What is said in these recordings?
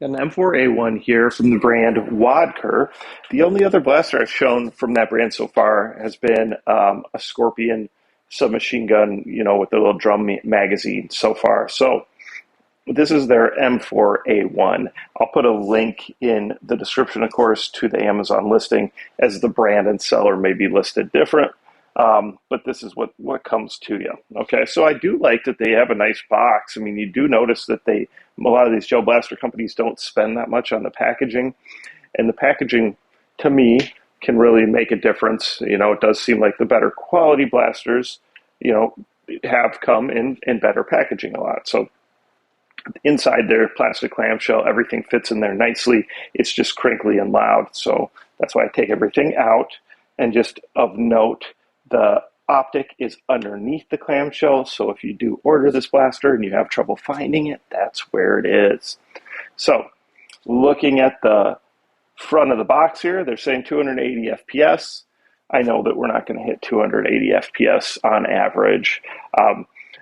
An M4a1 here from the brand WODCUR. The only other blaster I've shown from that brand so far has been a Scorpion submachine gun, with the little drum magazine so far. So this is their M4a1. I'll put a link in the description, of course, to the Amazon listing, as the brand and seller may be listed different. But this is what comes to you. Okay, so I do like that they have a nice box. I mean, you do notice that a lot of these gel blaster companies don't spend that much on the packaging, and the packaging, to me, can really make a difference. It does seem like the better quality blasters, have come in better packaging a lot. So inside their plastic clamshell, everything fits in there nicely. It's just crinkly and loud. So that's why I take everything out. And just of note, the optic is underneath the clamshell. So if you do order this blaster and you have trouble finding it, that's where it is. So looking at the front of the box here, they're saying 280 FPS. I know that we're not going to hit 280 FPS on average.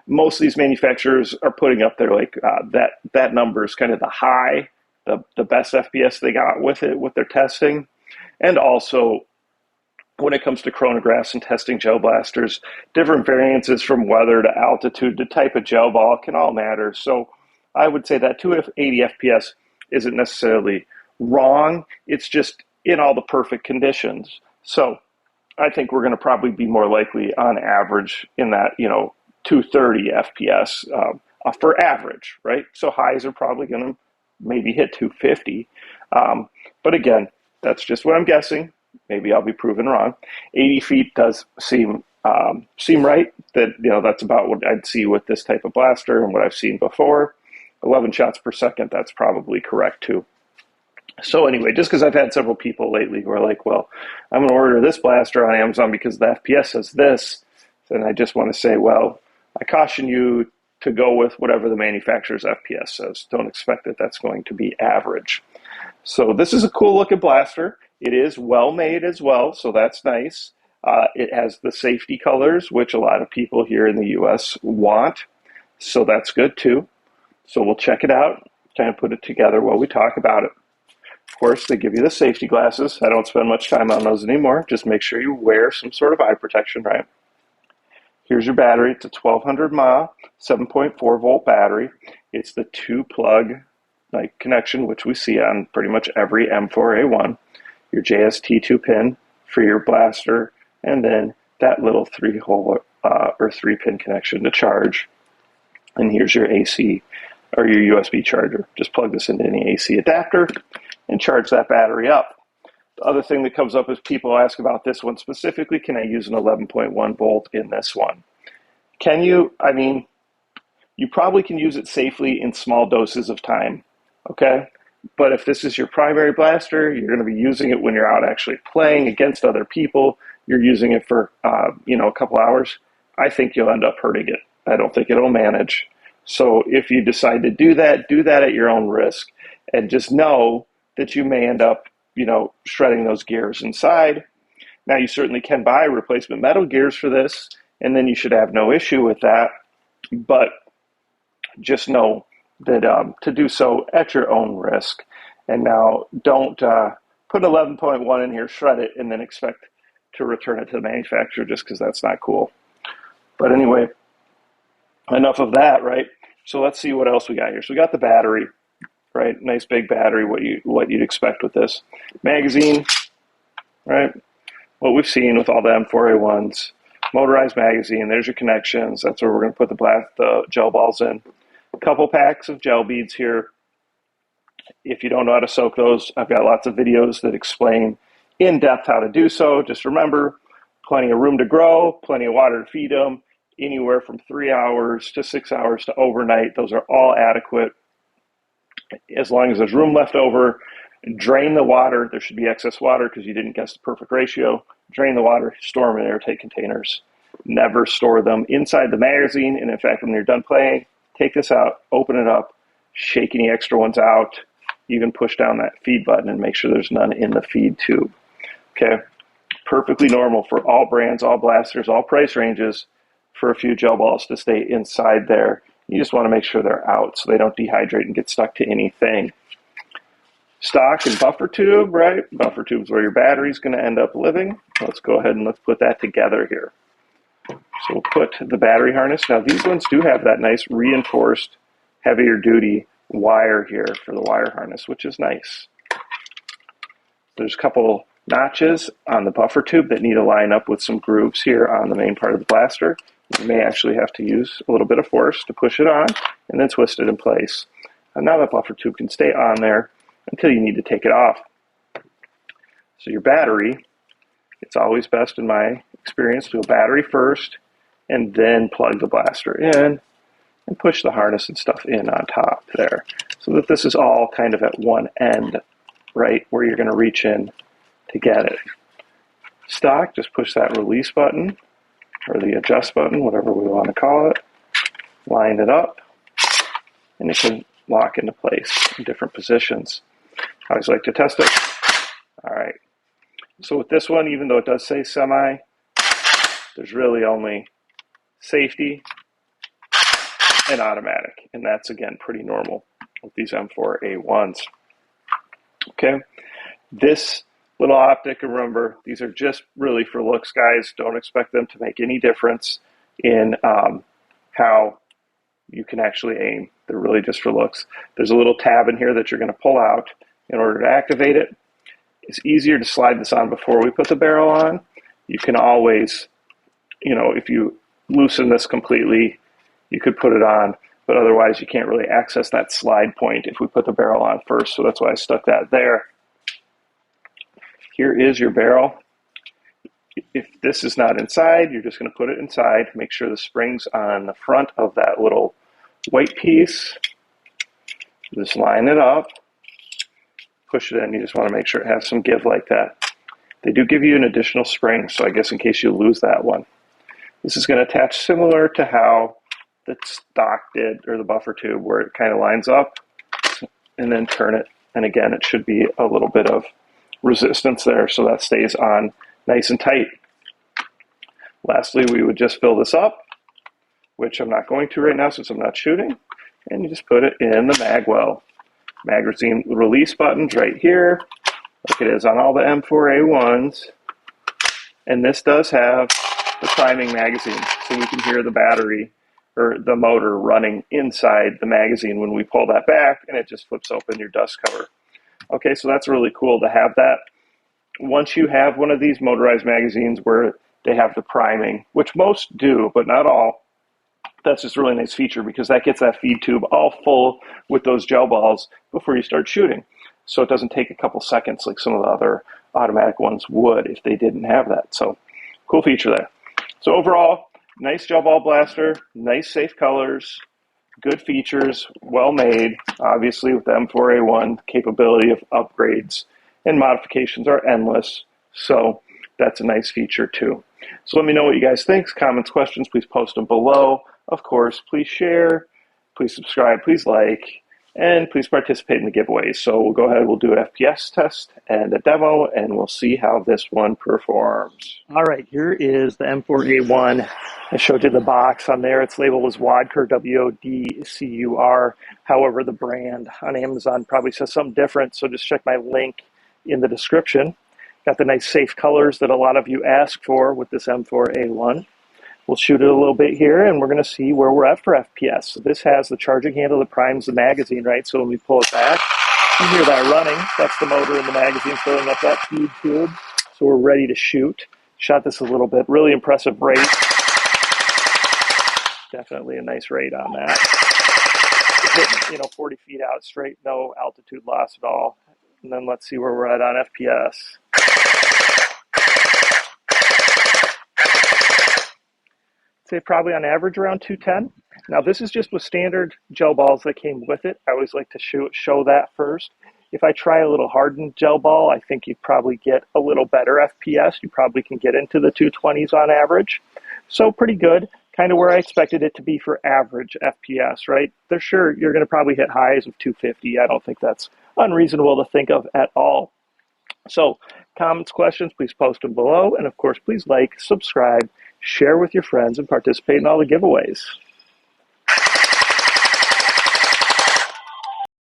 Most of these manufacturers are putting up there like that number is kind of the high, the best FPS they got with it, with their testing. And also, when it comes to chronographs and testing gel blasters, different variances from weather to altitude to type of gel ball can all matter. So I would say that 280 FPS isn't necessarily wrong. It's just in all the perfect conditions. So I think we're going to probably be more likely on average in that, 230 FPS for average, right? So highs are probably going to maybe hit 250. But again, that's just what I'm guessing. Maybe I'll be proven wrong. 80 feet does seem right. That's about what I'd see with this type of blaster and what I've seen before. 11 shots per second, that's probably correct too. So anyway, just because I've had several people lately who are like, well, I'm going to order this blaster on Amazon because the FPS says this, then I just want to say, well, I caution you to go with whatever the manufacturer's FPS says. Don't expect that that's going to be average. So this is a cool looking blaster. It is well made as well, so that's nice. It has the safety colors, which a lot of people here in the US want, so that's good too. So we'll check it out, kind of put it together while we talk about it. Of course, they give you the safety glasses. I don't spend much time on those anymore. Just make sure you wear some sort of eye protection, right? Here's your battery. It's a 1200 mAh, 7.4 volt battery. It's the two plug connection, which we see on pretty much every M4a1. Your JST2 pin for your blaster, and then that little 3-hole or 3-pin connection to charge. And here's your AC or your USB charger. Just plug this into any AC adapter and charge that battery up. The other thing that comes up is people ask about this one specifically, can I use an 11.1 volt in this one? Can you? I mean, you probably can use it safely in small doses of time, okay? But if this is your primary blaster, you're going to be using it when you're out actually playing against other people, you're using it for, a couple hours, I think you'll end up hurting it. I don't think it'll manage. So if you decide to do that at your own risk. And just know that you may end up, shredding those gears inside. Now, you certainly can buy replacement metal gears for this, and then you should have no issue with that. But just know that to do so at your own risk. And now don't put 11.1 in here, shred it, and then expect to return it to the manufacturer just because that's not cool. But anyway, enough of that, right? So let's see what else we got here. So we got the battery, right? Nice big battery, what you'd expect with this. Magazine, right? What we've seen with all the M4A1s. Motorized magazine, there's your connections. That's where we're going to put the gel balls in. A couple packs of gel beads here. If you don't know how to soak those, I've got lots of videos that explain in depth how to do so. Just remember, plenty of room to grow, plenty of water to feed them, anywhere from 3 hours to 6 hours to overnight. Those are all adequate. As long as there's room left over, drain the water. There should be excess water because you didn't guess the perfect ratio. Drain the water, store them in airtight containers. Never store them inside the magazine. And in fact, when you're done playing, take this out, open it up, shake any extra ones out, even push down that feed button and make sure there's none in the feed tube. Okay, perfectly normal for all brands, all blasters, all price ranges for a few gel balls to stay inside there. You just want to make sure they're out so they don't dehydrate and get stuck to anything. stock and buffer tube, right? Buffer tube's where your battery's going to end up living. Let's go ahead and let's put that together here. So we'll put the battery harness. Now these ones do have that nice reinforced, heavier duty wire here for the wire harness, which is nice. There's a couple notches on the buffer tube that need to line up with some grooves here on the main part of the blaster. You may actually have to use a little bit of force to push it on and then twist it in place. And now that buffer tube can stay on there until you need to take it off. So your battery, it's always best in my experience to do a battery first and then plug the blaster in and push the harness and stuff in on top there. So that this is all kind of at one end, right, where you're going to reach in to get it. Stock, just push that release button or the adjust button, whatever we want to call it, line it up, and it can lock into place in different positions. I always like to test it. All right. So with this one, even though it does say semi, there's really only safety and automatic, and that's again pretty normal with these M4a1s. Okay, this little optic, and remember, these are just really for looks, guys. Don't expect them to make any difference in how you can actually aim. They're really just for looks. There's a little tab in here that you're going to pull out in order to activate it. It's easier to slide this on before we put the barrel on. You can always, if you loosen this completely, you could put it on, but otherwise you can't really access that slide point if we put the barrel on first, so that's why I stuck that there. Here is your barrel. If this is not inside, you're just going to put it inside. Make sure the spring's on the front of that little white piece. Just line it up, push it in. You just want to make sure it has some give like that. They do give you an additional spring, so I guess in case you lose that one. This is going to attach similar to how the stock did, or the buffer tube, where it kind of lines up and then turn it. And again, it should be a little bit of resistance there, so that stays on nice and tight. Lastly, we would just fill this up, which I'm not going to right now since I'm not shooting, and you just put it in the mag well. Magazine release buttons right here, like it is on all the M4a1s, and this does have the priming magazine, so we can hear the battery or the motor running inside the magazine when we pull that back, and it just flips open your dust cover. Okay, so that's really cool to have that. Once you have one of these motorized magazines where they have the priming, which most do, but not all, that's just a really nice feature because that gets that feed tube all full with those gel balls before you start shooting. So it doesn't take a couple seconds like some of the other automatic ones would if they didn't have that. So cool feature there. So overall, nice gel ball blaster, nice safe colors, good features, well made. Obviously with the M4a1, capability of upgrades and modifications are endless. So that's a nice feature too. So let me know what you guys think. Comments, questions, please post them below. Of course, please share, please subscribe, please like, and please participate in the giveaways. So we'll go ahead, we'll do an FPS test and a demo, and we'll see how this one performs. All right, here is the M4a1. I showed you the box on there. It's labeled as WODCUR, W-O-D-C-U-R. However, the brand on Amazon probably says something different, so just check my link in the description. Got the nice safe colors that a lot of you asked for with this M4a1. We'll shoot it a little bit here, and we're going to see where we're at for FPS. So this has the charging handle that primes the magazine, right? So when we pull it back, you hear that running. That's the motor in the magazine filling up that feed tube. So we're ready to shoot. Shot this a little bit. Really impressive rate. Definitely a nice rate on that. It's hitting, 40 feet out straight, no altitude loss at all. And then let's see where we're at on FPS. Say probably on average around 210. Now this is just with standard gel balls that came with it. I always like to show that first. If I try a little hardened gel ball, I think you probably get a little better FPS. You probably can get into the 220s on average. So pretty good, kind of where I expected it to be for average FPS, right? They're sure you're going to probably hit highs of 250. I don't think that's unreasonable to think of at all. So comments, questions, please post them below. And of course, please like, subscribe, share with your friends, and participate in all the giveaways.